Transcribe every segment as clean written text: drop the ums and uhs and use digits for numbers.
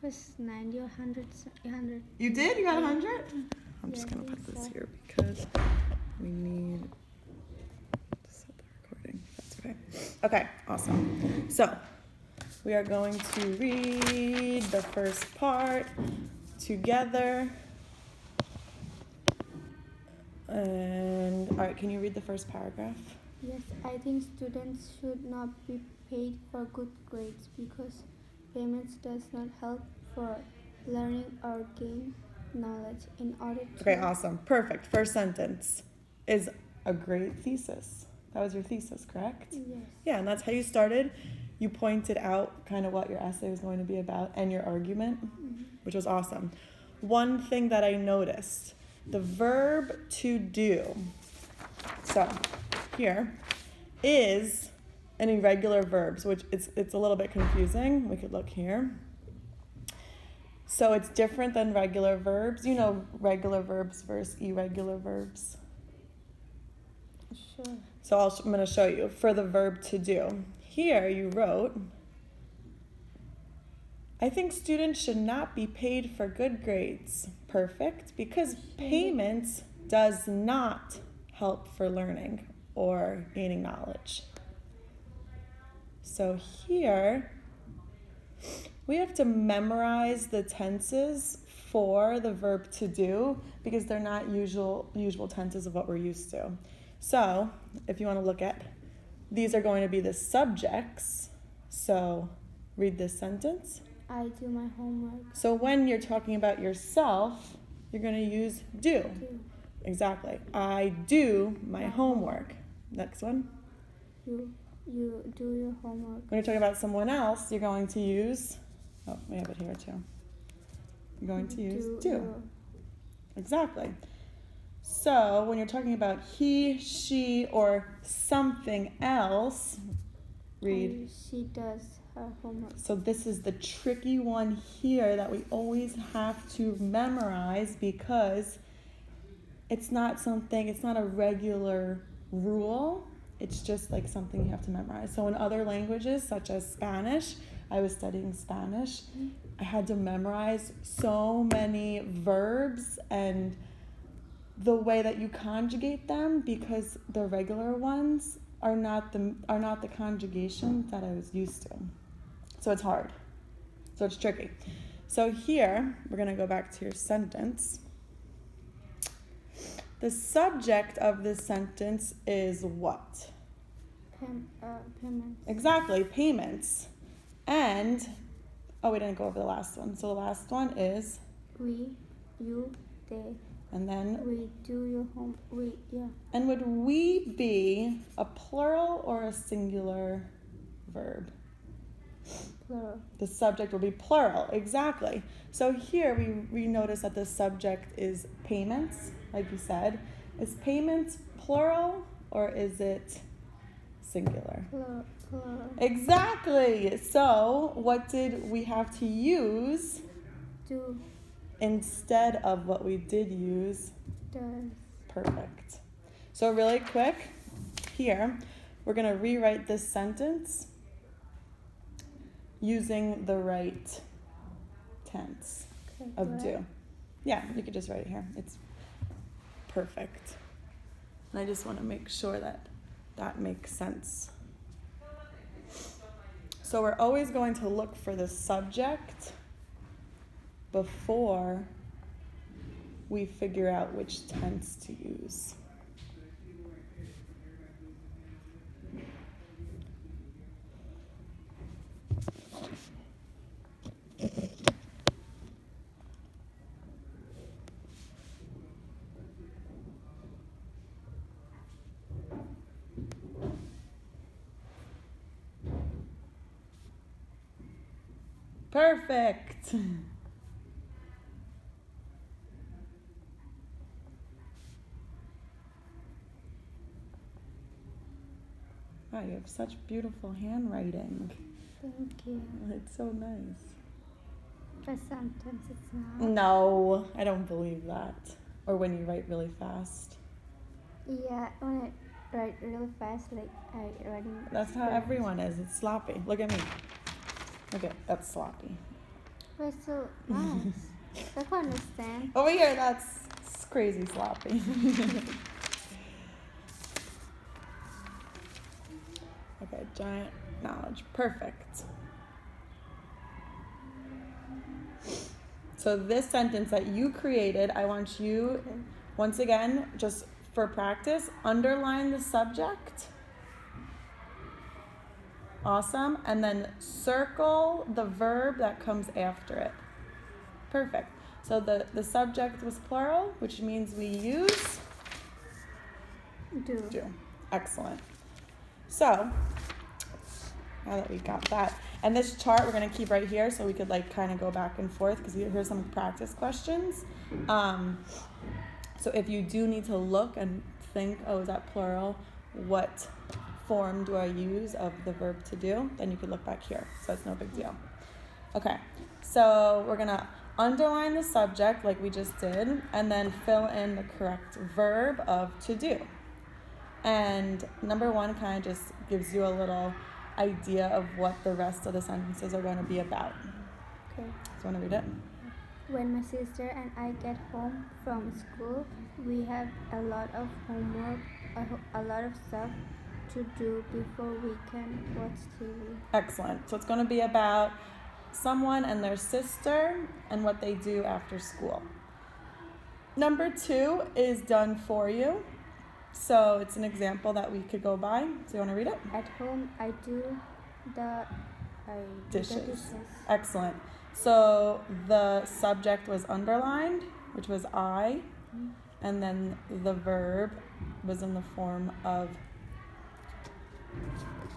was 90 or 100. 100. You did? You got 100? I'm Yeah, just going to I put think this so. here because we need to set the recording. That's okay. Okay, awesome. So we are going to read the first part together. And all right, can you read the first paragraph? Yes, I think students should not be paid for good grades because payments does not help for learning or gain knowledge in order to. Okay, awesome. Perfect. First sentence is a great thesis. That was your thesis, correct? Yes. Yeah, and that's how you started. You pointed out kind of what your essay was going to be about and your argument, which was awesome. One thing that I noticed, the verb to do. So here is an irregular verbs, which it's a little bit confusing. We could look here. So it's different than regular verbs. You know regular verbs versus irregular verbs. Sure. So I'm going to show you for the verb to do. Here you wrote, I think students should not be paid for good grades. Perfect, because payments does not help for learning or gaining knowledge. So here we have to memorize the tenses for the verb to do because they're not usual tenses of what we're used to. So if you want to look at, these are going to be the subjects. So read this sentence. I do my homework. So when you're talking about yourself, you're going to use do. Do. Exactly. I do my homework. Next one. You do your homework. When you're talking about someone else, you're going to use, oh, we have it here too. You're going to use do. Exactly. So when you're talking about he, she, or something else, read. She does her homework. So this is the tricky one here that we always have to memorize because it's not a regular rule. It's just like something you have to memorize. So in other languages, such as Spanish, I was studying Spanish. I had to memorize so many verbs and the way that you conjugate them because the regular ones are not the conjugation that I was used to. So it's hard. So it's tricky. So here, we're going to go back to your sentence. The subject of this sentence is what? Payments. Exactly, payments. And, we didn't go over the last one. So the last one is? We, you, they. And then? We do your home, yeah. And would we be a plural or a singular verb? Plural. The subject will be plural, exactly. So here we notice that the subject is payments, like you said. Is payments plural or is it singular? Plural. Exactly. So what did we have to use? Do. Instead of what we did use? Does. Perfect. So really quick, here, we're going to rewrite this sentence using the right tense of do. Yeah, you could just write it here. It's perfect. And I just want to make sure that that makes sense. So we're always going to look for the subject before we figure out which tense to use. Perfect. Wow, you have such beautiful handwriting. Thank you. It's so nice. But sometimes it's not. No, I don't believe that. Or when you write really fast. Yeah, when I write really fast, like I writing. That's how everyone is. It's sloppy. Look at me. Okay, that's sloppy. But still nice. I can understand. Over here, that's crazy sloppy. Okay, giant knowledge. Perfect. So this sentence that you created, I want you, once again, just for practice, underline the subject. Awesome. And then circle the verb that comes after it. Perfect. So the subject was plural, which means we use Do. Excellent. So now that we got that, and this chart we're gonna keep right here so we could like kind of go back and forth because here's some practice questions. So if you do need to look and think, oh, is that plural? What form do I use of the verb to do? Then you could look back here. So it's no big deal. Okay, so we're gonna underline the subject like we just did, and then fill in the correct verb of to do. And number one kind of just gives you a little idea of what the rest of the sentences are going to be about. Okay. So you want to read it? When my sister and I get home from school, we have a lot of homework, a lot of stuff to do before we can watch TV. Excellent. So it's going to be about someone and their sister and what they do after school. Number two is done for you. So it's an example that we could go by. So you want to read it? At home, I do the dishes. Excellent. So the subject was underlined, which was I, and then the verb was in the form of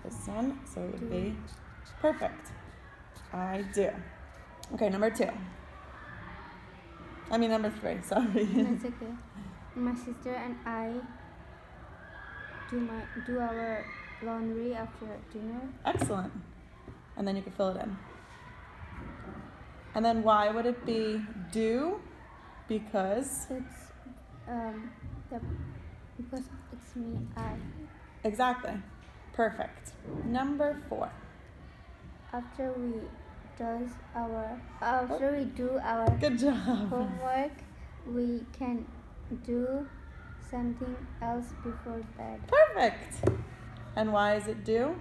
this one. So it would be perfect. I do. Okay, number three, sorry. That's okay. My sister and I do our laundry after dinner. Excellent. And then you can fill it in. And then why would it be do? Because because it's me, I. Exactly. Perfect. Number 4. After we do our Good job. homework, we can do something else before bed. Perfect. And why is it do?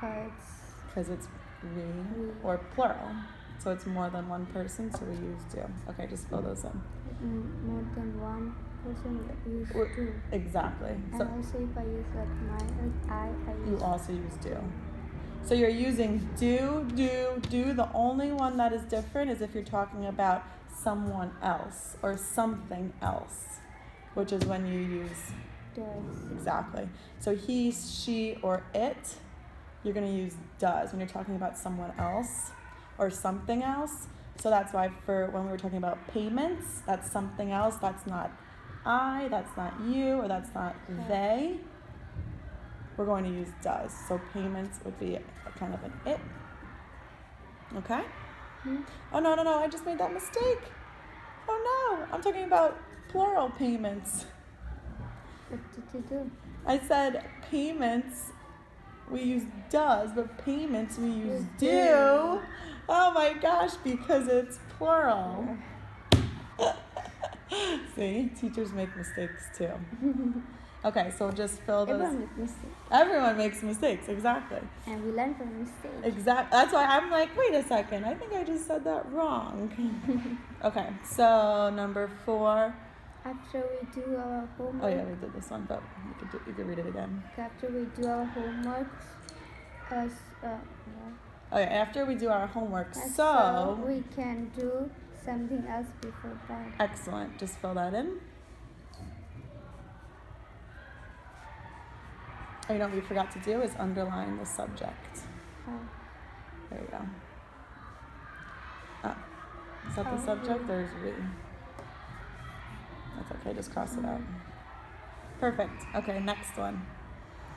Because it's we or plural. So it's more than one person, so we use do. Okay, just fill those in. More than one person use do. Exactly. And So also if I use like mine, like I use. You also use do. So you're using do. The only one that is different is if you're talking about someone else or something else, which is when you use does. Exactly. So he, she, or it, you're going to use does when you're talking about someone else or something else. So that's why for when we were talking about payments, that's something else. That's not I, that's not you, or that's not they. We're going to use does. So payments would be a kind of an it. Okay? Hmm? Oh, no, I just made that mistake. Oh, no, I'm talking about plural payments. What did you do? I said payments, we use does, but payments we use do. Oh my gosh, because it's plural. See, teachers make mistakes too. Okay, so just fill those. Everyone makes mistakes. Everyone makes mistakes, exactly. And we learn from mistakes. Exactly. That's why I'm like, wait a second, I think I just said that wrong. Okay, so number 4. After we do our homework. Oh yeah, we did this one, but you could read it again. After we do our homework, Oh yeah, after we do our homework, so we can do something else before bed. Excellent. Just fill that in. Oh, you know what we forgot to do is underline the subject. Oh. There you go. Is that the subject or is we? That's okay, just cross it out. Perfect. Okay, next one.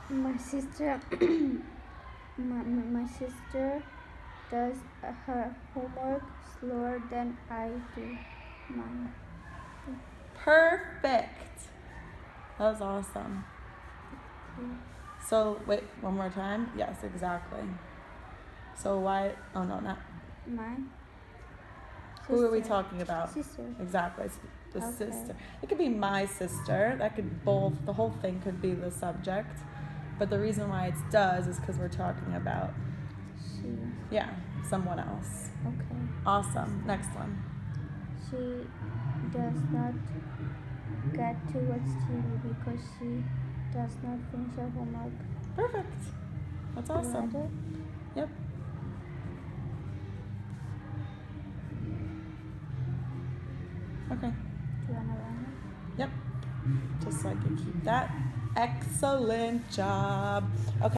My sister my sister does her homework slower than I do mine. Perfect. That was awesome. So wait, one more time. Yes, exactly. So why? Oh no, not. My Who are we sister. talking about? Sister. Exactly. It's the Okay. sister. It could be my sister. That could both. The whole thing could be the subject. But the reason why it's does is because we're talking about, She. yeah, someone else. Okay. Awesome. Next one. She does not get to watch TV because she does not finish her homework. Perfect. That's awesome. You read it? Yep. Okay. Do you wanna run it? Yep. Just so I can keep that. Excellent job. Okay.